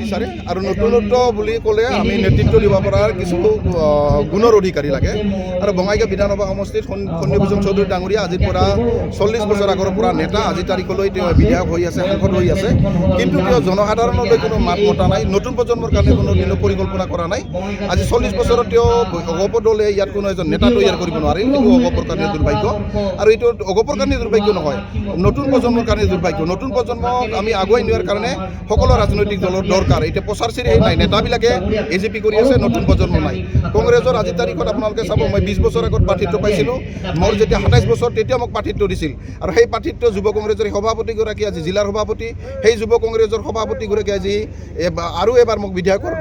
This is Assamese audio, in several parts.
বিচাৰে আৰু নতুনত্ব বুলি ক'লে আমি নেতৃত্ব দিব পৰাৰ কিছু গুণৰ অধিকাৰী লাগে আৰু বঙাইগাঁও বিধানসভা সমষ্টিত সন্দিভূষণ চৌধুৰী ডাঙৰীয়া আজিৰ পৰা 40 বছৰ আগৰ পৰা নেতা আজি তাৰিখলৈ তেওঁ বিধায়ক হৈ আছে, সাংসদ হৈ আছে, কিন্তু তেওঁ জনসাধাৰণলৈ কোনো মাত মতা নাই, নতুন প্ৰজন্মৰ কাৰণে কোনো পৰিকল্পনা কৰা নাই। আজি 40 বছৰত তেওঁ অগপৰ দলে ইয়াত কোনো এজন নেতা তৈয়াৰ কৰিব নোৱাৰিল, এইটো অগপৰ কাৰণে দুৰ্ভাগ্য। আৰু এইটো অগপৰ কাৰণে দুৰ্ভাগ্য নহয়, নতুন প্ৰজন্মৰ কাৰণে দুৰ্ভাগ্য। নতুন প্ৰজন্মক আমি আগুৱাই নিয়াৰ কাৰণে সকলো ৰাজনৈতিক দলৰ দৰকাৰ। এতিয়া প্ৰচাৰ চিৰি নাই, নেতাবিলাকে এজিপি কৰি আছে, নতুন প্ৰজন্ম নাই। কংগ্ৰেছৰ আজিৰ তাৰিখত আপোনালোকে চাব, মই 20 বছৰ আগত প্ৰাৰ্থিত্ব পাইছিলোঁ, মোৰ যেতিয়া 27 বছৰ তেতিয়া মোক প্ৰাৰ্থিত্ব দিছিল, আৰু সেই প্ৰাৰ্থিত্ব যুৱ কংগ্ৰেছৰ সভাপতিগৰাকী আজি জিলাৰ সভাপতি, সেই যুৱ কংগ্ৰেছৰ সভাপতিগৰাকী আজি আৰু এবাৰ মোক বিধায়কৰ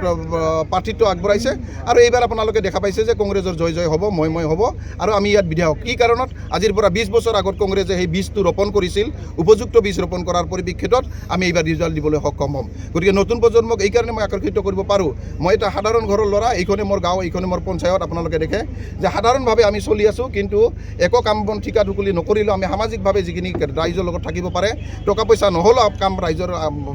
প্ৰাৰ্থিত্ব আগবঢ়াইছে। আৰু এইবাৰ আপোনালোকে দেখা পাইছে যে কংগ্ৰেছৰ জয় জয় হ'ব, মই হ'ব, আৰু আমি ইয়াত বিধায়ক। কি কাৰণত? আজিৰ পৰা 20 বছৰ আগত কংগ্ৰেছে সেই বীজটো ৰোপণ কৰিছিল, উপযুক্ত বীজ ৰোপণ কৰাৰ পৰিপ্ৰেক্ষিতত আমি এইবাৰ ৰিজাল্ট দিবলৈ সক্ষম হ'ম। গতিকে নতুন প্ৰজন্মক এইকাৰণে মই আকৰ্ষিত কৰিব পাৰোঁ। মই এটা সাধাৰণ ঘৰৰ ল'ৰা, এইখনে মোৰ গাঁও, এইখনে মোৰ পঞ্চায়ত। আপোনালোকে দেখে যে সাধাৰণভাৱে আমি চলি আছোঁ, কিন্তু একো কাম বন ঠিকা ঢুকুলি নকৰিলেও আমি সামাজিকভাৱে যিখিনি ৰাইজৰ লগত থাকিব পাৰে, টকা পইচা নহ'লেও কাম ৰাইজৰ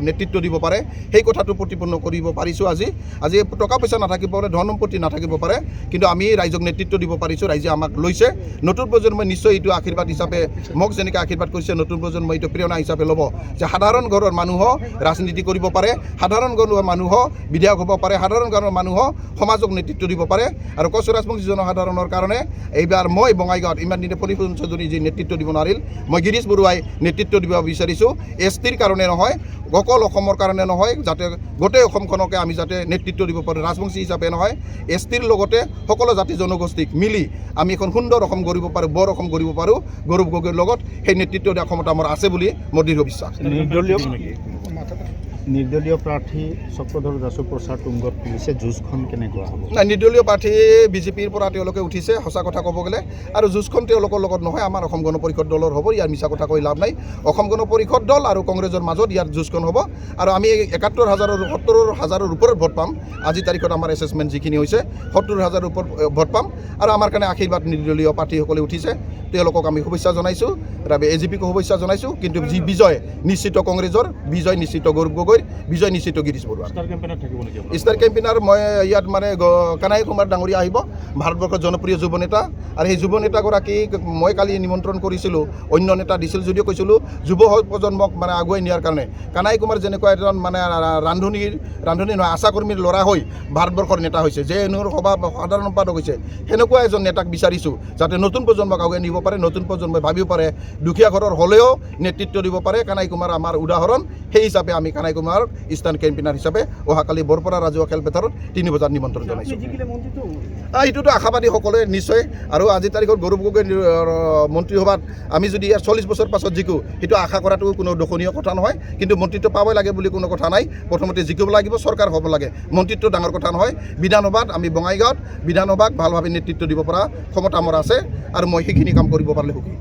নেতৃত্ব দিব পাৰে, সেই কথাটো প্ৰতিপন্ন কৰিব পাৰিছোঁ। আজি টকা পইচা নাথাকিব পাৰে, ধন সম্পত্তি নাথাকিব পাৰে, কিন্তু আমি ৰাইজক নেতৃত্ব দিব পাৰিছোঁ, ৰাইজে আমাক লৈছে। নতুন প্ৰজন্মই নিশ্চয় এইটো আশীৰ্বাদ হিচাপে, মোক যেনেকৈ আশীৰ্বাদ কৰিছে, নতুন প্ৰজন্মই এইটো প্ৰেৰণা হিচাপে ল'ব যে সাধাৰণ ঘৰৰ মানুহো ৰাজনীতি কৰিব পাৰে, সাধাৰণ ঘৰৰ মানুহো বিধায়ক হ'ব পাৰে, সাধাৰণ ঘৰৰ মানুহো সমাজক নেতৃত্ব দিব পাৰে। আৰু কচ ৰাজবংশী জনসাধাৰণৰ কাৰণে এইবাৰ মই বঙাইগাঁৱত ইমান দিনে সন্দিভূষণ চৌধুৰী যি নেতৃত্ব দিব নোৱাৰিল, মই গিৰীশ বৰুৱাই নেতৃত্ব দিব বিচাৰিছোঁ। এছটিৰ কাৰণে নহয়, অকল অসমৰ কাৰণে নহয়, যাতে গোটেই অসমখনকে আমি যাতে নেতৃত্ব দিব পাৰোঁ, ৰাজবংশী হিচাপে নহয়, এছটিৰ লগতে সকলো জাতি জনগোষ্ঠীক মিলি আমি এখন সুন্দৰ অসম গঢ়িব পাৰোঁ, বৰ অসম গঢ়িব পাৰোঁ। গৌৰৱ গগৈৰ লগত সেই নেতৃত্ব দিয়া ক্ষমতা মোৰ আছে বুলি মোৰ দৃঢ় বিশ্বাস। নিৰ্দলীয় প্ৰাৰ্থী চক্ৰধৰ দাসৰ প্ৰচাৰ তুংগত তুলিছে, যুঁজখন কেনেকুৱা হ'ব? নাই, নিৰ্দলীয় প্ৰাৰ্থী বিজেপিৰ পৰা তেওঁলোকে উঠিছে, সঁচা কথা ক'ব গ'লে, আৰু যুঁজখন তেওঁলোকৰ লগত নহয়, আমাৰ অসম গণ পৰিষদ দলৰ হ'ব। ইয়াৰ মিছা কথা কৈ লাভ নাই। অসম গণ পৰিষদ দল আৰু কংগ্ৰেছৰ মাজত ইয়াৰ যুঁজখন হ'ব, আৰু আমি 70,000 ওপৰত ভোট পাম। আজিৰ তাৰিখত আমাৰ এছেছমেণ্ট যিখিনি হৈছে 70,000 ওপৰত ভোট পাম, আৰু আমাৰ কাৰণে আশীৰ্বাদ নিৰ্দলীয় প্ৰাৰ্থীসকলে উঠিছে, তেওঁলোকক আমি শুভেচ্ছা জনাইছোঁ, এজিপিকো শুভেচ্ছা জনাইছোঁ। কিন্তু যি বিজয় নিশ্চিত কংগ্ৰেছৰ, বিজয় নিশ্চিত গৌৰৱ গগৈৰ, বিজয় নিশ্চিত গিৰীশ বৰুৱা। ষ্টাৰ কেম্পেইনাৰ মই ইয়াত মানে কানাই কুমাৰ ডাঙৰীয়া আহিব, ভাৰতবৰ্ষৰ জনপ্ৰিয় যুৱ নেতা, আৰু সেই যুৱ নেতাগৰাকীক মই কালি নিমন্ত্ৰণ কৰিছিলোঁ, অন্য নেতা দিছিল যদিও কৈছিলোঁ যুৱ প্ৰজন্মক মানে আগুৱাই নিয়াৰ কাৰণে। কানাই কুমাৰ যেনেকুৱা এজন মানে ৰান্ধনী নহয়, আশাকৰ্মীৰ ল'ৰা হৈ ভাৰতবৰ্ষৰ নেতা হৈছে, যে সাধাৰণ সম্পাদক হৈছে, সেনেকুৱা এজন নেতাক বিচাৰিছোঁ, যাতে নতুন প্ৰজন্মক আগুৱাই নিব পাৰে, নতুন প্ৰজন্মই ভাবিব পাৰে, দুখীয়া ঘৰৰ হ'লেও নেতৃত্ব দিব পাৰে। কানাই কুমাৰ আমাৰ উদাহৰণ, সেই হিচাপে আমি কানাই কুমাৰক ষ্টাৰ কেম্পেইনাৰ হিচাপে অহাকালি বৰপৰা ৰাজহুৱা খেলপথাৰত 3 বজাত নিমন্ত্ৰণ জনাইছোঁ। এইটোতো আশাবাদী সকলোৱে নিশ্চয়, আৰু আজিৰ তাৰিখত গৌৰৱ গগৈ মন্ত্ৰীসভাত আমি যদি ইয়াৰ 40 বছৰ পাছত জিকোঁ, সেইটো আশা কৰাটো কোনো দৰ্শনীয় কথা নহয়, কিন্তু মন্ত্ৰীত্ব পাবই লাগে বুলি কোনো কথা নাই। প্ৰথমতে জিকিব লাগিব, চৰকাৰ হ'ব লাগে, মন্ত্ৰীত্ব ডাঙৰ কথা নহয়। বিধানসভাত আমি বঙাইগাঁৱত বিধানসভাক ভালভাৱে নেতৃত্ব দিব পৰা ক্ষমতা মোৰ আছে, আৰু মই সেইখিনি কাম কৰিব পাৰিলে সুখী।